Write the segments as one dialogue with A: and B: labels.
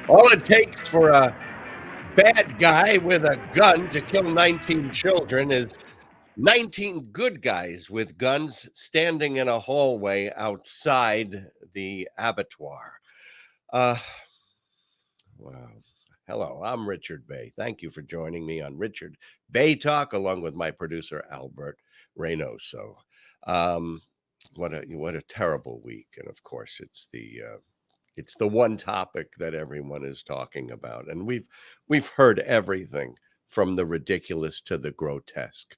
A: All it takes for a bad guy with a gun to kill 19 children is 19 good guys with guns standing in a hallway outside the abattoir. Wow. Hello, I'm Richard Bey. Thank you for joining me on Richard Bey Talk, along with my producer, Albert Reinoso. What a terrible week. And of course, it's the one topic that everyone is talking about. And we've heard everything from the ridiculous to the grotesque.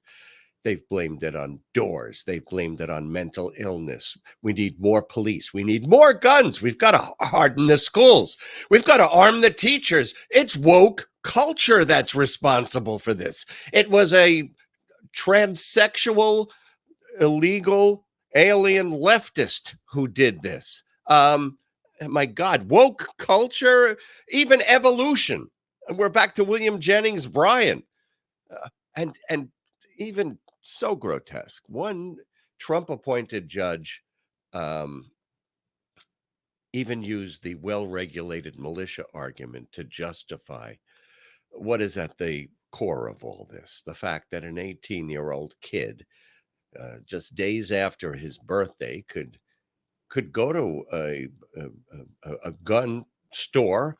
A: They've blamed it on doors. They've blamed it on mental illness. We need more police. We need more guns. We've got to harden the schools. We've got to arm the teachers. It's woke culture that's responsible for this. It was a transsexual, illegal, alien leftist who did this. My God, woke culture, even evolution. We're back to William Jennings Bryan. And even so grotesque. One Trump-appointed judge even used the well-regulated militia argument to justify what is at the core of all this. The fact that an 18-year-old kid, just days after his birthday, could go to a gun store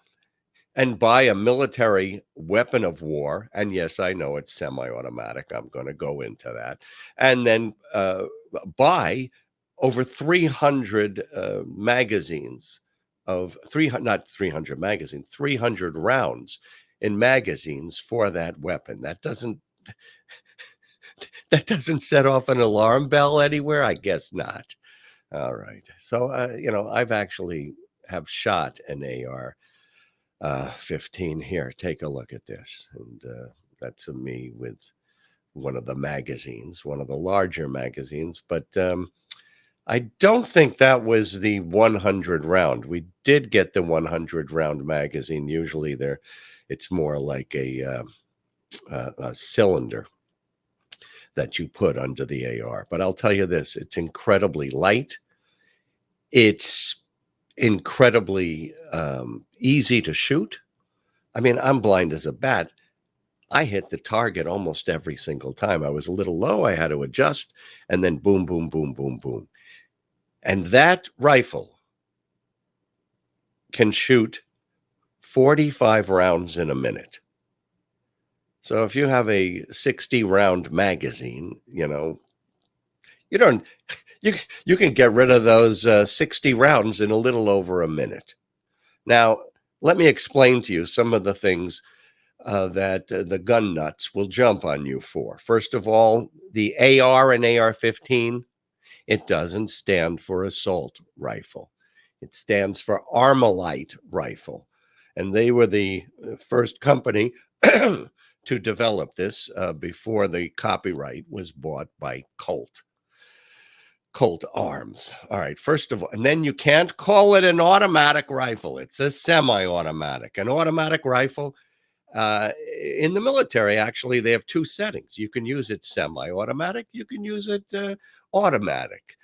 A: and buy a military weapon of war. And yes, I know it's semi-automatic. I'm going to go into that. And then buy over 300 magazines of 300 rounds in magazines for that weapon. That doesn't set off an alarm bell anywhere? I guess not. All right. So, I've actually have shot an AR 15 here. Take a look at this. And that's me with one of the magazines, one of the larger magazines. But I don't think that was the 100 round. We did get the 100 round magazine. Usually it's more like a cylinder that you put under the AR. But I'll tell you this, it's incredibly light. It's incredibly easy to shoot. I mean, I'm blind as a bat. I hit the target almost every single time. I was a little low. I had to adjust, and then boom, boom, boom, boom, boom. And that rifle can shoot 45 rounds in a minute. So if you have a 60 round magazine, you can get rid of those 60 rounds in a little over a minute. Now, let me explain to you some of the things that the gun nuts will jump on you for. First of all, the AR and AR-15, it doesn't stand for assault rifle. It stands for Armalite rifle. And they were the first company to develop this before the copyright was bought by Colt Arms. All right, first of all, and then you can't call it an automatic rifle. It's a semi-automatic. An automatic rifle, in the military, actually, they have two settings. You can use it semi-automatic. You can use it automatic.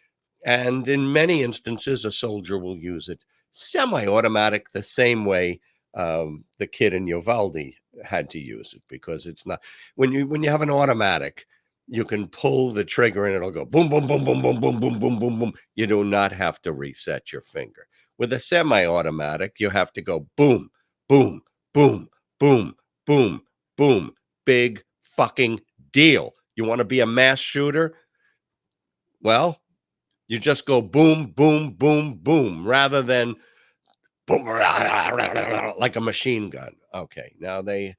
A: And in many instances, a soldier will use it semi-automatic the same way the kid in Uvalde had to use it, because it's not, when you have an automatic, you can pull the trigger and it'll go boom, boom, boom, boom, boom, boom, boom, boom, boom, boom. You do not have to reset your finger. With a semi-automatic, you have to go boom, boom, boom, boom, boom, boom. Big fucking deal. You want to be a mass shooter? Well, you just go boom, boom, boom, boom, rather than boom, like a machine gun. Okay, now they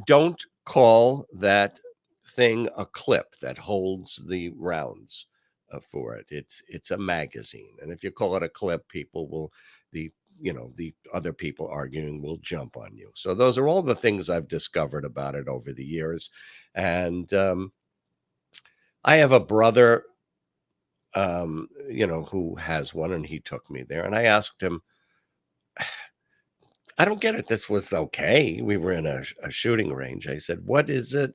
A: don't call that thing a clip that holds the rounds for it. It's a magazine, and if you call it a clip, people will, the other people arguing will jump on you. So those are all the things I've discovered about it over the years. And I have a brother who has one, and he took me there, and I asked him, I don't get it. This was okay. We were in a shooting range. I said, what is it?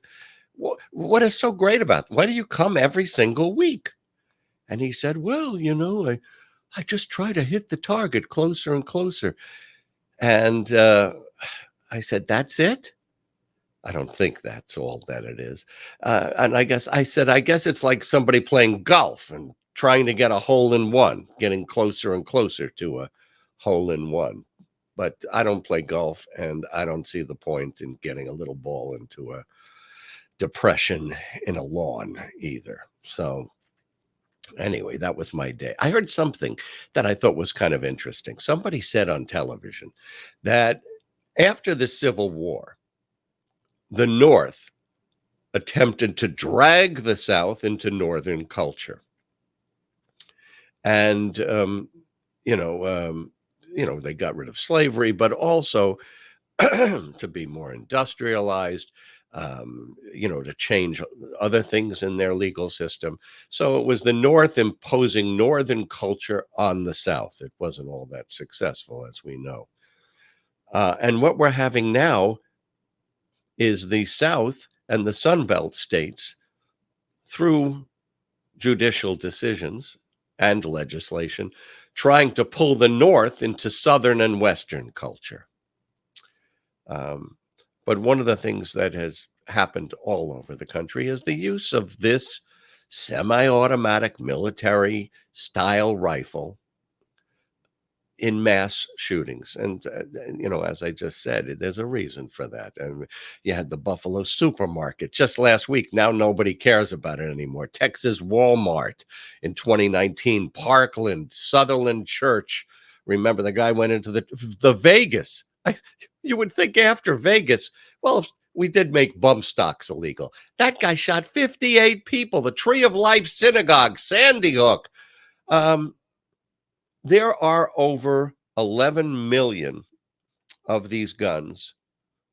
A: What is so great about it? Why do you come every single week? And he said, well, I just try to hit the target closer and closer. And I said, that's it? I don't think that's all that it is. And I guess it's like somebody playing golf and trying to get a hole in one, getting closer and closer to a hole in one. But I don't play golf, and I don't see the point in getting a little ball into a depression in a lawn either. So anyway, that was my day. I heard something that I thought was kind of interesting. Somebody said on television that after the Civil War, the North attempted to drag the South into Northern culture. And, they got rid of slavery, but also to be more industrialized, to change other things in their legal system. So it was the North imposing Northern culture on the South. It wasn't all that successful, as we know. And what we're having now is the South and the Sun Belt states, through judicial decisions and legislation, trying to pull the North into Southern and Western culture. But one of the things that has happened all over the country is the use of this semi-automatic military style rifle in mass shootings. And, as I just said, there's a reason for that. And you had the Buffalo supermarket just last week. Now nobody cares about it anymore. Texas Walmart in 2019, Parkland, Sutherland Church. Remember, the guy went into the Vegas. You would think after Vegas, well, we did make bump stocks illegal. That guy shot 58 people. The Tree of Life Synagogue, Sandy Hook. There are over 11 million of these guns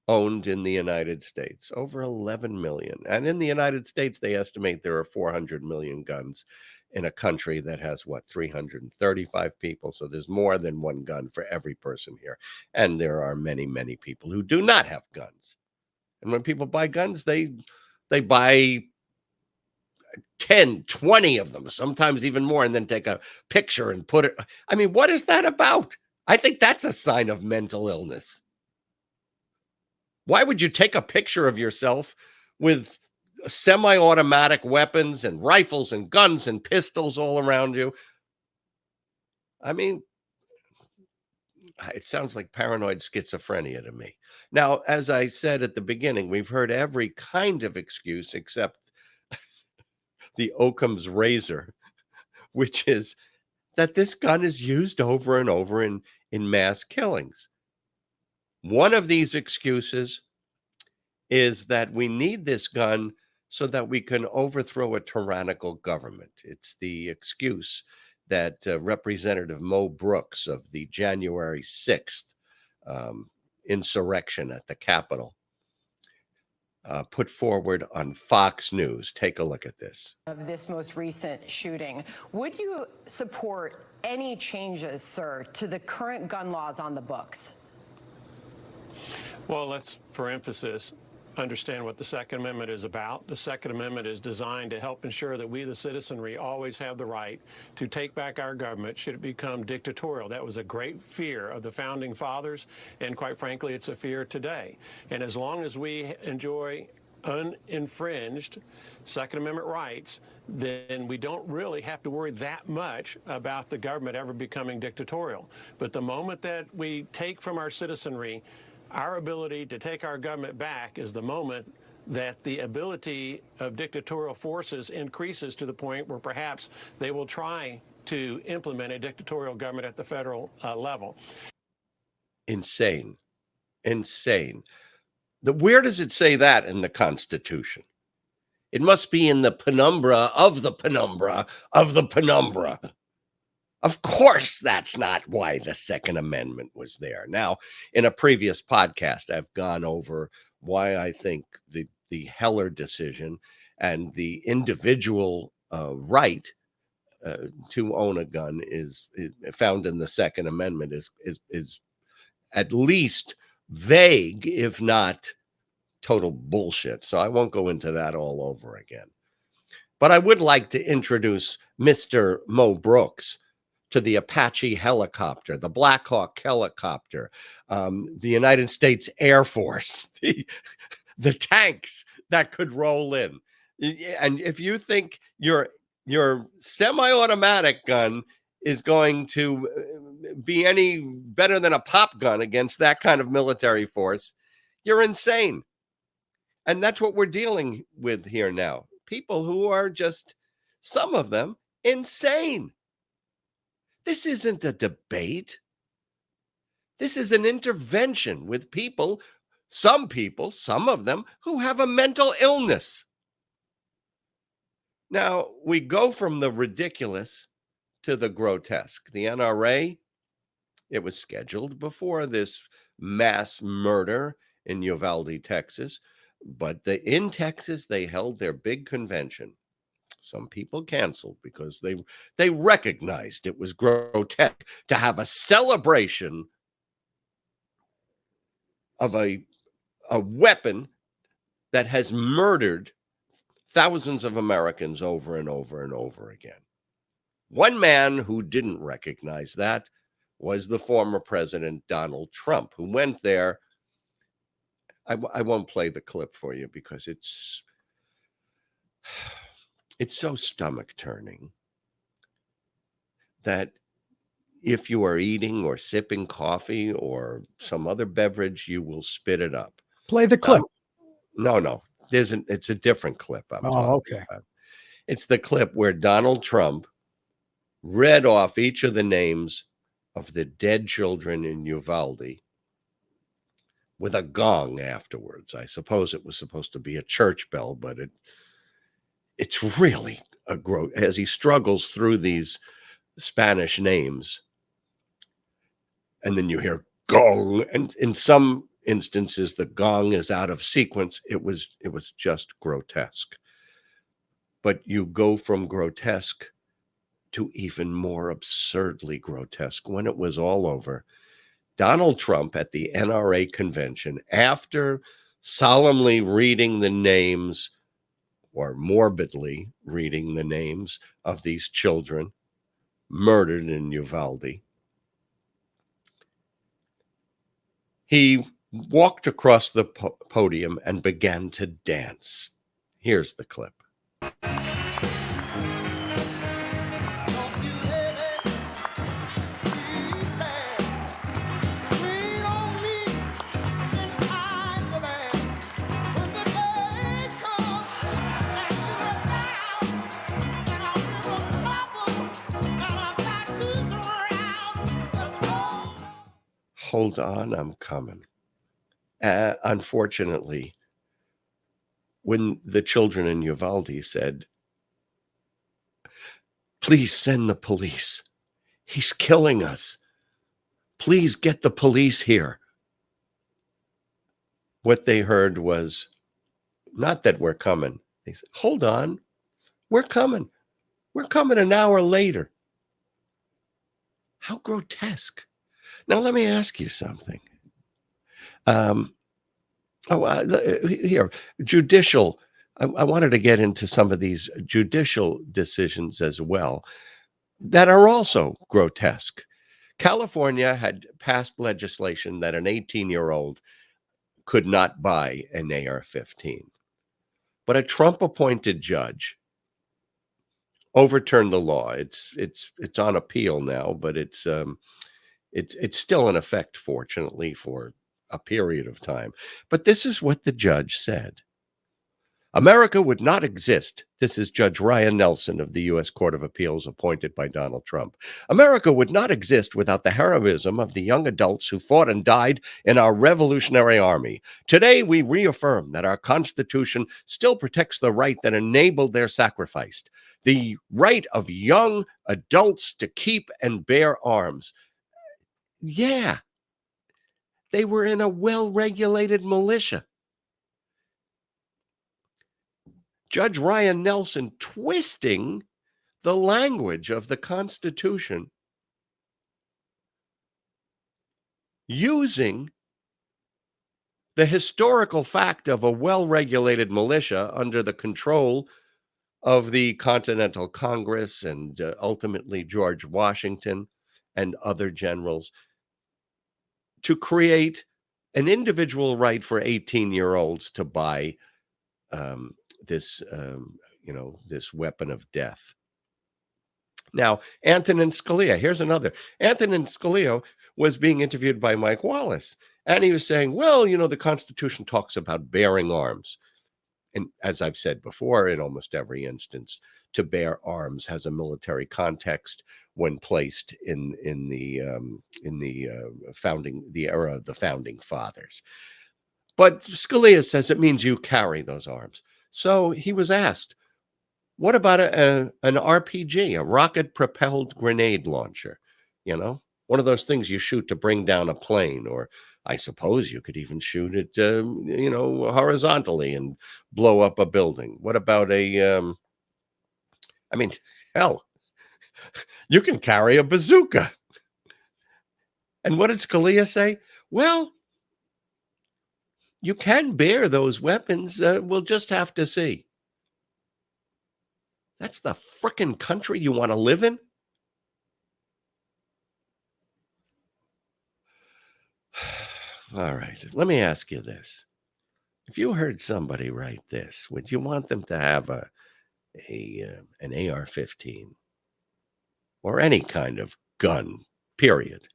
A: owned in the United States. Over 11 million. And in the United States, they estimate there are 400 million guns in a country that has, 335 people. So there's more than one gun for every person here. And there are many, many people who do not have guns. And when people buy guns, they buy 10, 20 of them, sometimes even more, and then take a picture and put it. I mean, what is that about? I think that's a sign of mental illness. Why would you take a picture of yourself with semi-automatic weapons and rifles and guns and pistols all around you? I mean, it sounds like paranoid schizophrenia to me. Now, as I said at the beginning, we've heard every kind of excuse except the Occam's razor, which is that this gun is used over and over in mass killings. One of these excuses is that we need this gun so that we can overthrow a tyrannical government. It's the excuse that Representative Mo Brooks of the January 6th insurrection at the Capitol put forward on Fox News. Take a look at this.
B: Of this most recent shooting, would you support any changes, sir, to the current gun laws on the books?
C: Well, let's, for emphasis, understand what the Second Amendment is about. The Second Amendment is designed to help ensure that we, the citizenry, always have the right to take back our government should it become dictatorial. That was a great fear of the Founding Fathers, and quite frankly, it's a fear today. And as long as we enjoy uninfringed Second Amendment rights, then we don't really have to worry that much about the government ever becoming dictatorial. But the moment that we take from our citizenry our ability to take our government back is the moment that the ability of dictatorial forces increases to the point where perhaps they will try to implement a dictatorial government at the federal level.
A: Insane. Where does it say that in the Constitution? It must be in the penumbra of the penumbra of the penumbra. Of course, that's not why the Second Amendment was there. Now, in a previous podcast, I've gone over why I think the Heller decision and the individual right to own a gun is found in the Second Amendment is at least vague, if not total bullshit. So I won't go into that all over again. But I would like to introduce Mr. Mo Brooks to the Apache helicopter, the Black Hawk helicopter, the United States Air Force, the tanks that could roll in. And if you think your semi-automatic gun is going to be any better than a pop gun against that kind of military force, you're insane. And that's what we're dealing with here now. People who are just, some of them, insane. This isn't a debate. This is an intervention with people, some of them, who have a mental illness. Now, we go from the ridiculous to the grotesque. The NRA, it was scheduled before this mass murder in Uvalde, Texas. But in Texas, they held their big convention. Some people canceled because they recognized it was grotesque to have a celebration of a weapon that has murdered thousands of Americans over and over and over again. One man who didn't recognize that was the former President Donald Trump, who went there. I won't play the clip for you because it's so stomach turning that if you are eating or sipping coffee or some other beverage, you will spit it up.
D: Play the clip.
A: No. It's a different clip.
D: Okay.
A: About. It's the clip where Donald Trump read off each of the names of the dead children in Uvalde with a gong afterwards. I suppose it was supposed to be a church bell, but it's really as he struggles through these Spanish names. And then you hear gong, and in some instances the gong is out of sequence. It was just grotesque. But you go from grotesque to even more absurdly grotesque. When it was all over, Donald Trump at the NRA convention, after solemnly reading the names, or morbidly reading the names of these children murdered in Uvalde, he walked across the podium and began to dance. Here's the clip. Hold on, I'm coming. Unfortunately, when the children in Uvalde said, "Please send the police. He's killing us. Please get the police here," what they heard was, not that we're coming. They said, "Hold on, we're coming. We're coming an hour later." How grotesque. Now, let me ask you something. Here, judicial. I wanted to get into some of these judicial decisions as well that are also grotesque. California had passed legislation that an 18-year-old could not buy an AR-15. But a Trump-appointed judge overturned the law. It's on appeal now, but it's still in effect, fortunately, for a period of time. But this is what the judge said. America would not exist. This is Judge Ryan Nelson of the U.S. Court of Appeals, appointed by Donald Trump. America would not exist without the heroism of the young adults who fought and died in our Revolutionary Army. Today, we reaffirm that our Constitution still protects the right that enabled their sacrifice, the right of young adults to keep and bear arms. Yeah, they were in a well-regulated militia. Judge Ryan Nelson twisting the language of the Constitution, using the historical fact of a well-regulated militia under the control of the Continental Congress and ultimately George Washington and other generals to create an individual right for 18-year-olds to buy this, this weapon of death. Now, Antonin Scalia, here's another. Antonin Scalia was being interviewed by Mike Wallace, and he was saying, well, the Constitution talks about bearing arms. And as I've said before, in almost every instance, to bear arms has a military context when placed in the era of the founding fathers. But Scalia says it means you carry those arms. So he was asked, what about an RPG, a rocket-propelled grenade launcher? One of those things you shoot to bring down a plane, or I suppose you could even shoot it, horizontally and blow up a building. What about hell, you can carry a bazooka. And what did Scalia say? Well, you can bear those weapons. We'll just have to see. That's the frickin' country you want to live in? All right, let me ask you this. If you heard somebody write this, would you want them to have an AR-15 or any kind of gun, period?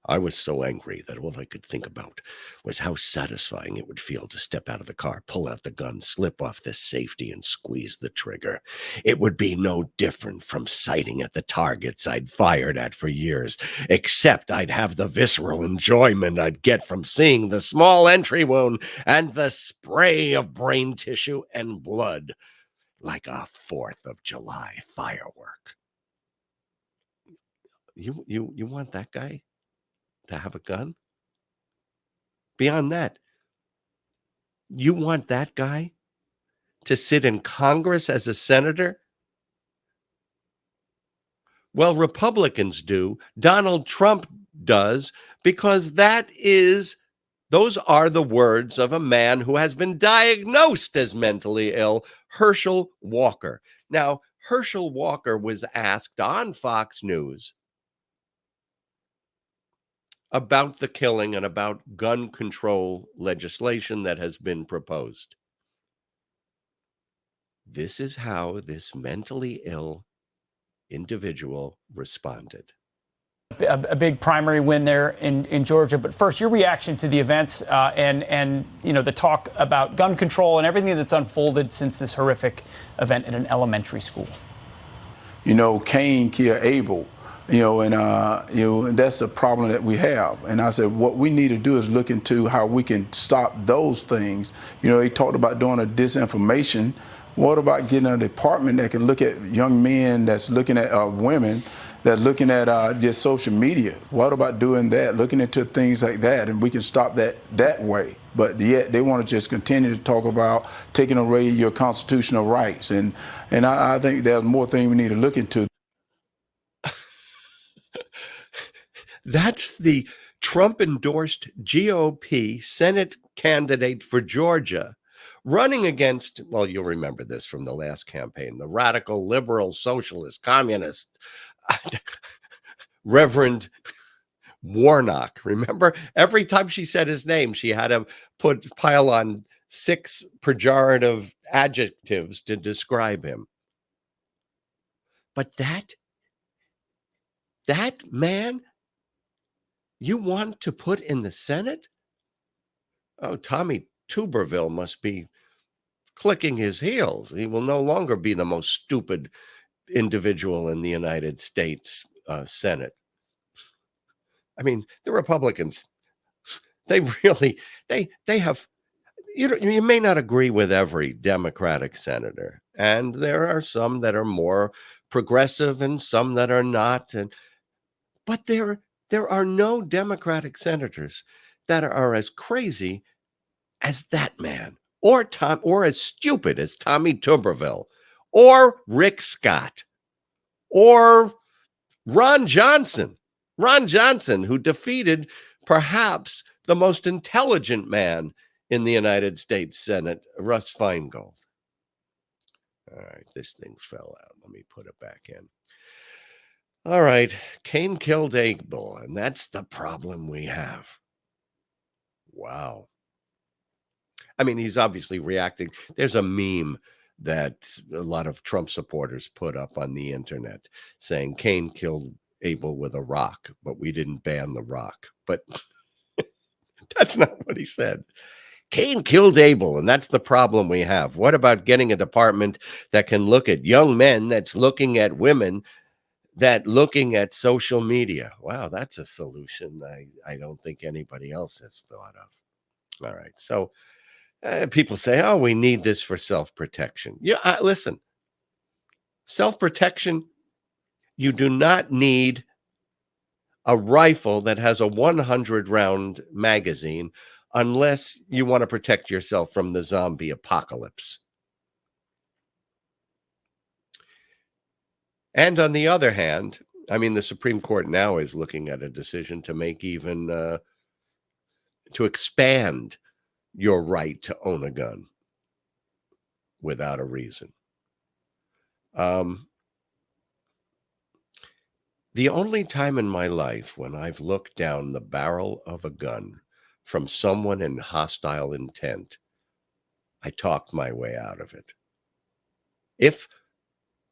A: I was so angry that all I could think about was how satisfying it would feel to step out of the car, pull out the gun, slip off the safety, and squeeze the trigger. It would be no different from sighting at the targets I'd fired at for years, except I'd have the visceral enjoyment I'd get from seeing the small entry wound and the spray of brain tissue and blood like a 4th of July firework. You want that guy to have a gun? Beyond that, you want that guy to sit in Congress as a senator? Well, Republicans do. Donald Trump does, because those are the words of a man who has been diagnosed as mentally ill, Herschel Walker. Now, Herschel Walker was asked on Fox News about the killing and about gun control legislation that has been proposed. This is how this mentally ill individual responded.
D: A big primary win there in Georgia. But first, your reaction to the events and the talk about gun control and everything that's unfolded since this horrific event in an elementary school.
E: Cain killed Abel. And that's a problem that we have. And I said, what we need to do is look into how we can stop those things. He talked about doing a disinformation. What about getting a department that can look at young men that's looking at women that's looking at just social media? What about doing that, looking into things like that, and we can stop that way? But yet they want to just continue to talk about taking away your constitutional rights. And I think there's more things we need to look into.
A: That's the Trump-endorsed GOP Senate candidate for Georgia running against, well, you'll remember this from the last campaign, the radical, liberal, socialist, communist, Reverend Warnock. Remember, every time she said his name, she had to pile on 6 pejorative adjectives to describe him. But that man you want to put in the Senate? Oh, Tommy Tuberville must be clicking his heels. He will no longer be the most stupid individual in the United States Senate. I mean, the Republicans, they have, you may not agree with every Democratic senator, and there are some that are more progressive and some that are not, but there are no Democratic senators that are as crazy as that man, or as stupid as Tommy Tuberville, or Rick Scott, or Ron Johnson, who defeated perhaps the most intelligent man in the United States Senate, Russ Feingold. All right, this thing fell out. Let me put it back in. All right, Cain killed Abel, and that's the problem we have. Wow. I mean, he's obviously reacting. There's a meme that a lot of Trump supporters put up on the internet saying Cain killed Abel with a rock, but we didn't ban the rock. But that's not what he said. Cain killed Abel, and that's the problem we have. What about getting a department that can look at young men, that's looking at women, that looking at social media? Wow, that's a solution I don't think anybody else has thought of. All right, so people say, oh, we need this for self-protection. Yeah, listen, self-protection, you do not need a rifle that has a 100-round magazine unless you want to protect yourself from the zombie apocalypse. And on the other hand, I mean, the Supreme Court now is looking at a decision to make even, to expand your right to own a gun without a reason. The only time in my life when I've looked down the barrel of a gun from someone in hostile intent, I talked my way out of it.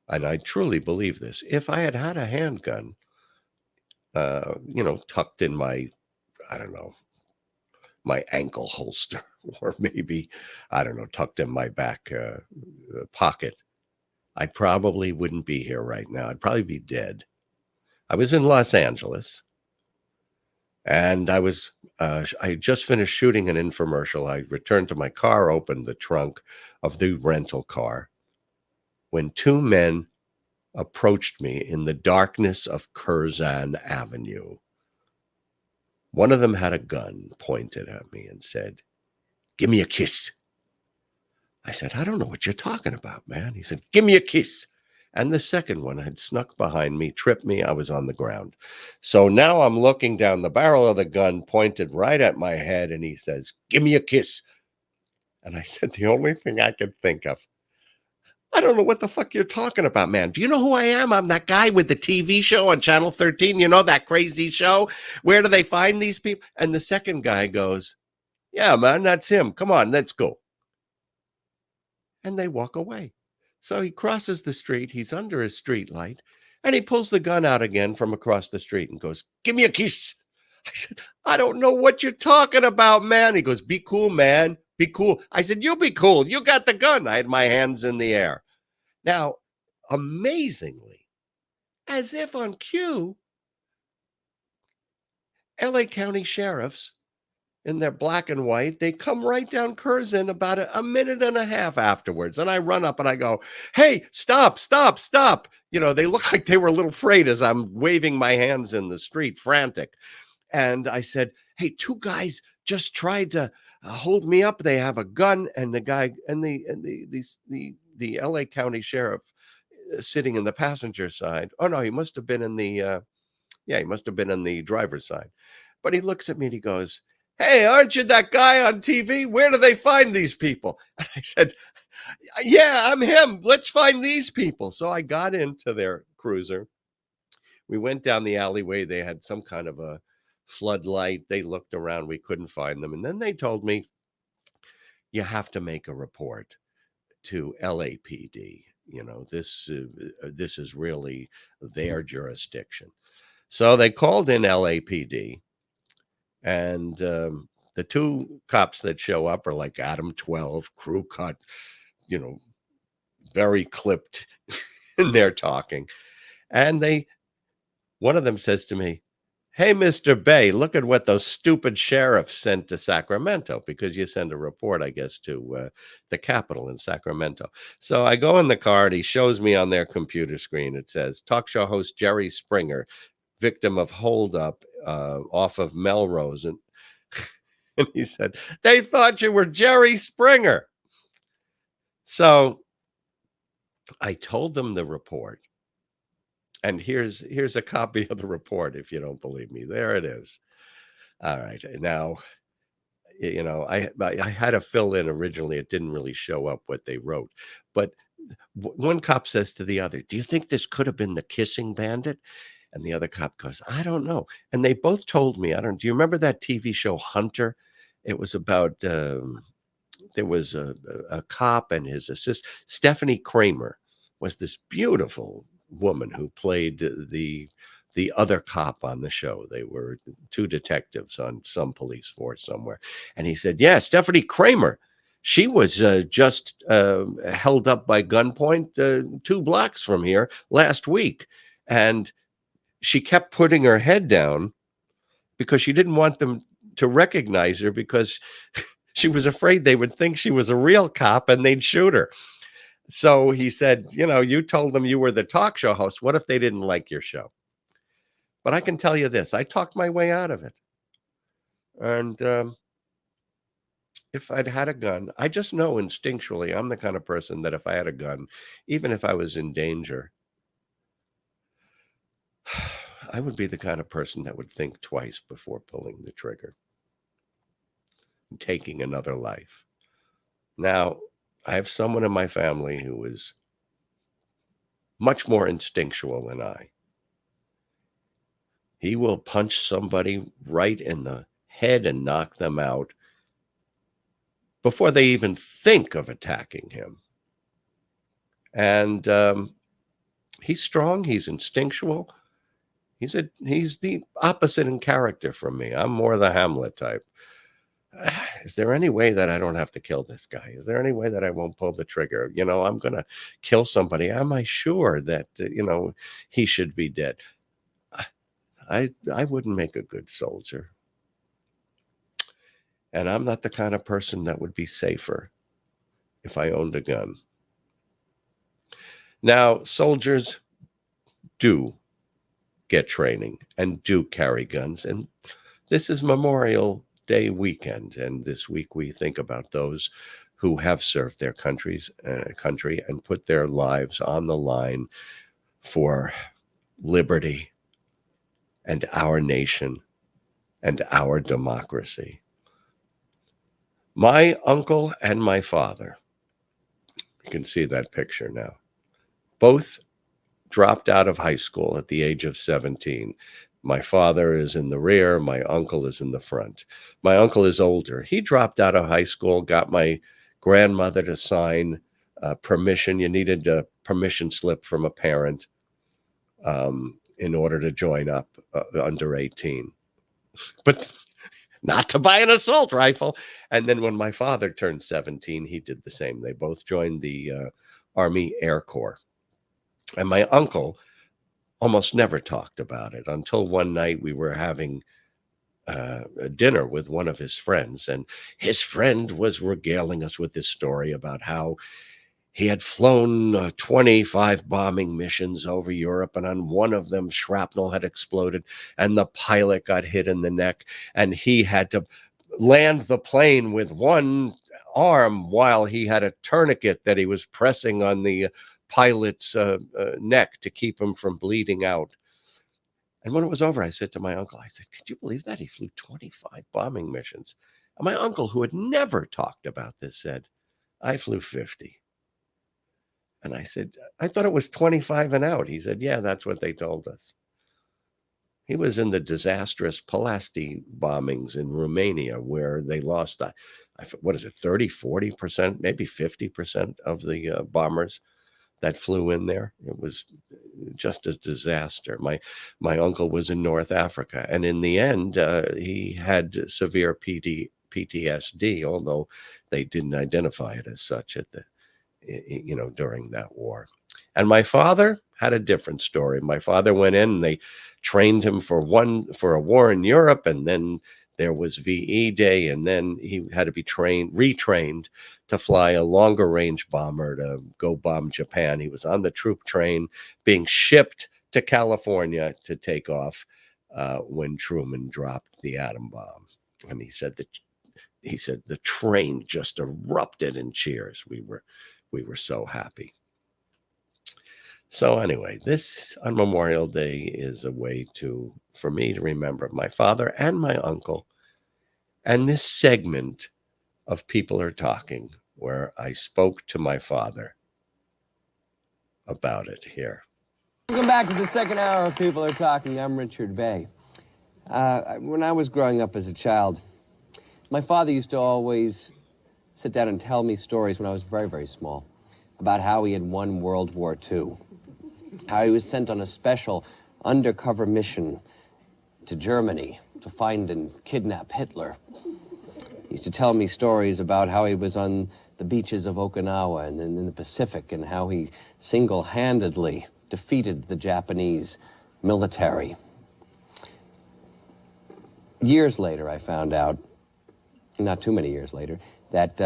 A: And I truly believe this, if I had had a handgun, tucked in my, I don't know, my ankle holster, or maybe, I don't know, tucked in my back pocket, I probably wouldn't be here right now. I'd probably be dead. I was in Los Angeles, and I just finished shooting an infomercial. I returned to my car, opened the trunk of the rental car, when two men approached me in the darkness of Curzon Avenue. One of them had a gun pointed at me and said, "Give me a kiss." I said, "I don't know what you're talking about, man." He said, "Give me a kiss." And the second one had snuck behind me, tripped me. I was on the ground. So now I'm looking down the barrel of the gun pointed right at my head, and he says, "Give me a kiss." And I said, the only thing I could think of, I don't know what the fuck you're talking about, man. Do you know who I am? I'm that guy with the TV show on Channel 13. You know, that crazy show? Where do they find these people? And the second guy goes, "Yeah, man, that's him. Come on, let's go." And they walk away. So he crosses the street. He's under his street light, and he pulls the gun out again from across the street and goes, "Give me a kiss." I said, "I don't know what you're talking about, man." He goes, "Be cool, man. Be cool." I said, "You be cool. You got the gun." I had my hands in the air. Now, amazingly, as if on cue, LA County sheriffs in their black and white, they come right down Curzon about a minute and a half afterwards. And I run up and I go, "Hey, stop, stop, stop." You know, they look like they were a little afraid as I'm waving my hands in the street, frantic. And I said, "Hey, two guys just tried to hold me up. They have a gun." And the guy and the LA County sheriff sitting in the passenger side. Oh no, he must have been in the he must have been in the driver's side. But he looks at me and he goes, "Hey, aren't you that guy on TV? Where do they find these people?" And I said, "Yeah, I'm him. Let's find these people." So I got into their cruiser. We went down the alleyway. They had some kind of a floodlight. They looked around. We couldn't find them. And then they told me, "You have to make a report to LAPD. You know, this is really their jurisdiction." So they called in LAPD, and the two cops that show up are like Adam 12, crew cut, you know, very clipped in their talking. And one of them says to me, "Hey, Mr. Bey, look at what those stupid sheriffs sent to Sacramento," because you send a report, I guess, to the Capitol in Sacramento. So I go in the car and he shows me on their computer screen. It says, "Talk show host Jerry Springer, victim of holdup off of Melrose." And, and he said, "They thought you were Jerry Springer." So I told them the report. And here's a copy of the report if you don't believe me. There it is. All right. Now, you know, I had to fill in originally. It didn't really show up what they wrote. But one cop says to the other, "Do you think this could have been the kissing bandit?" And the other cop goes, "I don't know." And they both told me, do you remember that TV show Hunter? It was about, there was a cop and his assistant. Stephanie Kramer was this beautiful woman who played the other cop on the show. They were two detectives on some police force somewhere. And he said, "Yeah, Stephanie Kramer. She was just held up by gunpoint 2 blocks from here last week. And she kept putting her head down because she didn't want them to recognize her because she was afraid they would think she was a real cop and they'd shoot her." So he said, "You told them you were the talk show host. What if they didn't like your show?" But I can tell you this, I talked my way out of it. And if I'd had a gun, I just know instinctually I'm the kind of person that if I had a gun, even if I was in danger, I would be the kind of person that would think twice before pulling the trigger and taking another life. Now, I have someone in my family who is much more instinctual than I. He will punch somebody right in the head and knock them out before they even think of attacking him. And he's strong. He's instinctual. He's the opposite in character from me. I'm more the Hamlet type. Is there any way that I don't have to kill this guy? Is there any way that I won't pull the trigger? I'm going to kill somebody. Am I sure that, he should be dead? I wouldn't make a good soldier. And I'm not the kind of person that would be safer if I owned a gun. Now, soldiers do get training and do carry guns. And this is Memorial Day weekend. And this week we think about those who have served their country and put their lives on the line for liberty and our nation and our democracy. My uncle and my father, you can see that picture now, both dropped out of high school at the age of 17. My father is in the rear. My uncle is in the front. My uncle is older. He dropped out of high school, got my grandmother to sign permission. You needed a permission slip from a parent in order to join up under 18. But not to buy an assault rifle. And then when my father turned 17, he did the same. They both joined the Army Air Corps. And my uncle almost never talked about it until one night we were having a dinner with one of his friends. And his friend was regaling us with this story about how he had flown 25 bombing missions over Europe, and on one of them, shrapnel had exploded, and the pilot got hit in the neck, and he had to land the plane with one arm while he had a tourniquet that he was pressing on the pilot's neck to keep him from bleeding out. And when it was over, I said to my uncle, I said, "Could you believe that? He flew 25 bombing missions." And my uncle, who had never talked about this, said, "I flew 50. And I said, "I thought it was 25 and out." He said, "Yeah, that's what they told us." He was in the disastrous Palasti bombings in Romania, where they lost, 30, 40%, maybe 50% of the bombers that flew in there. It was just a disaster. My uncle was in North Africa, and in the end, he had severe PTSD, although they didn't identify it as such during that war. And my father had a different story. My father went in and they trained him for a war in Europe, and then there was VE Day, and then he had to be retrained to fly a longer range bomber to go bomb Japan. He was on the troop train being shipped to California to take off when Truman dropped the atom bomb. And he said the train just erupted in cheers. We were so happy. So anyway, this on Memorial Day is a way for me to remember my father and my uncle. And this segment of People Are Talking, where I spoke to my father about it here.
F: Welcome back to the second hour of People Are Talking. I'm Richard Bey. When I was growing up as a child, my father used to always sit down and tell me stories when I was very, very small about how he had won World War II, how he was sent on a special undercover mission to Germany to find and kidnap Hitler. He used to tell me stories about how he was on the beaches of Okinawa and in the Pacific and how he single-handedly defeated the Japanese military. Years later, I found out, not too many years later, that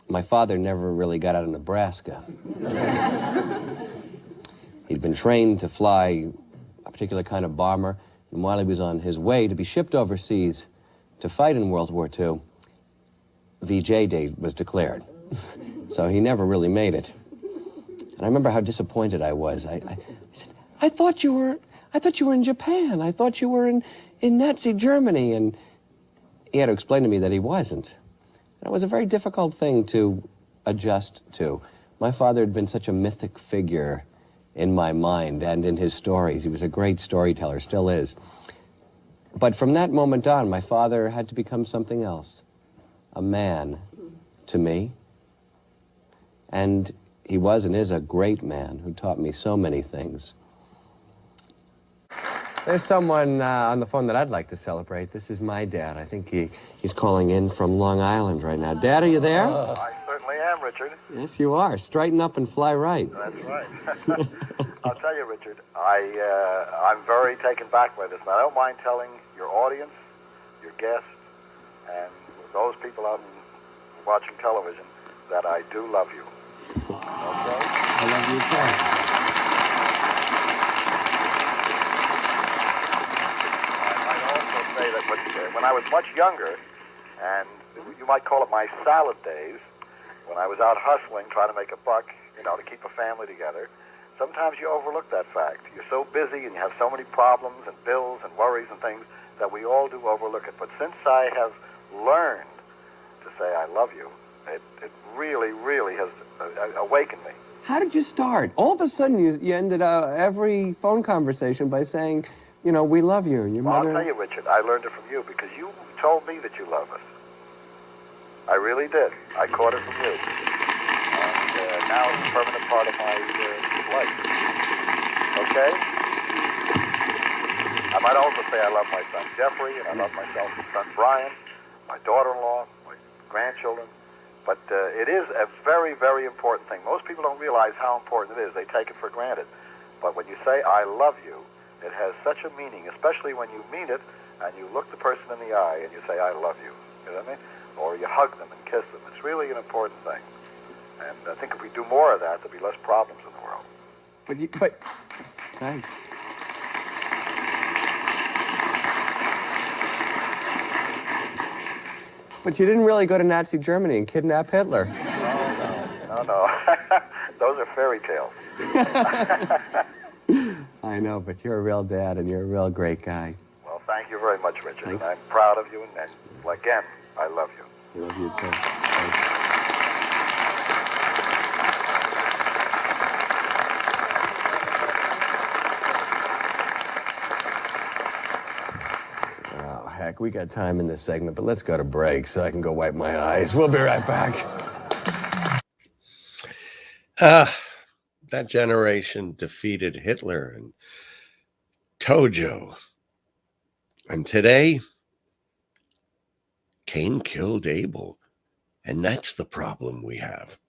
F: my father never really got out of Nebraska. He'd been trained to fly a particular kind of bomber, and while he was on his way to be shipped overseas to fight in World War II, VJ Day was declared. So he never really made it. And I remember how disappointed I was. I said, I thought you were in Japan. I thought you were in Nazi Germany. And he had to explain to me that he wasn't. And it was a very difficult thing to adjust to. My father had been such a mythic figure in my mind and in his stories. He was a great storyteller, still is. But from that moment on, my father had to become something else. A man to me. And he was and is a great man who taught me so many things. There's someone on the phone that I'd like to celebrate. This is my dad. I think he's calling in from Long Island right now. Dad, are you there?
G: I certainly am, Richard.
F: Yes, you are. Straighten up and fly right.
G: That's right. I'll tell you, Richard, I'm very taken back by this. And I don't mind telling your audience, your guests, and those people out watching television that I do love you. Okay?
F: I love you too.
G: I might also say that when I was much younger, and you might call it my salad days, when I was out hustling, trying to make a buck, to keep a family together, sometimes you overlook that fact. You're so busy and you have so many problems and bills and worries and things that we all do overlook it. But since I have learned to say I love you, it really, really has awakened me.
F: How did you start? All of a sudden, you ended every phone conversation by saying, we love you. And your mother...
G: I'll tell you, Richard, I learned it from you because you told me that you love us. I really did. I caught it from you. And now it's a permanent part of my life. Okay? I might also say I love my son Jeffrey, and I love my son Brian, my daughter-in-law, my grandchildren. But it is a very, very important thing. Most people don't realize how important it is. They take it for granted. But when you say, I love you, it has such a meaning, especially when you mean it and you look the person in the eye and you say, I love you. You know what I mean? Or you hug them and kiss them. It's really an important thing. And I think if we do more of that, there'll be less problems in the world.
F: But thanks. But you didn't really go to Nazi Germany and kidnap Hitler.
G: No. Those are fairy tales.
F: I know, but you're a real dad and you're a real great guy.
G: Well, thank you very much, Richard.
F: Thanks.
G: And I'm proud of you, and again, I love you.
F: I love you too. Thanks. Heck, we got time in this segment, but let's go to break so I can go wipe my eyes. We'll be right back.
A: That generation defeated Hitler and Tojo. And today, Cain killed Abel. And that's the problem we have.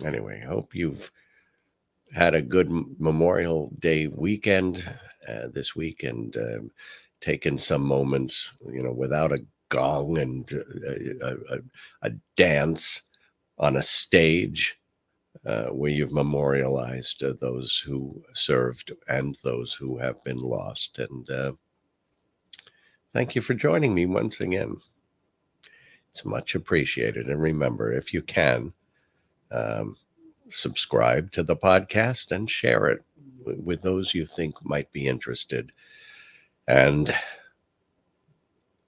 A: Anyway, hope you've had a good Memorial Day weekend this week and taken some moments, without a gong and a dance on a stage where you've memorialized those who served and those who have been lost. And thank you for joining me once again. It's much appreciated. And remember, if you can, subscribe to the podcast and share it with those you think might be interested. And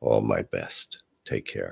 A: all my best. Take care.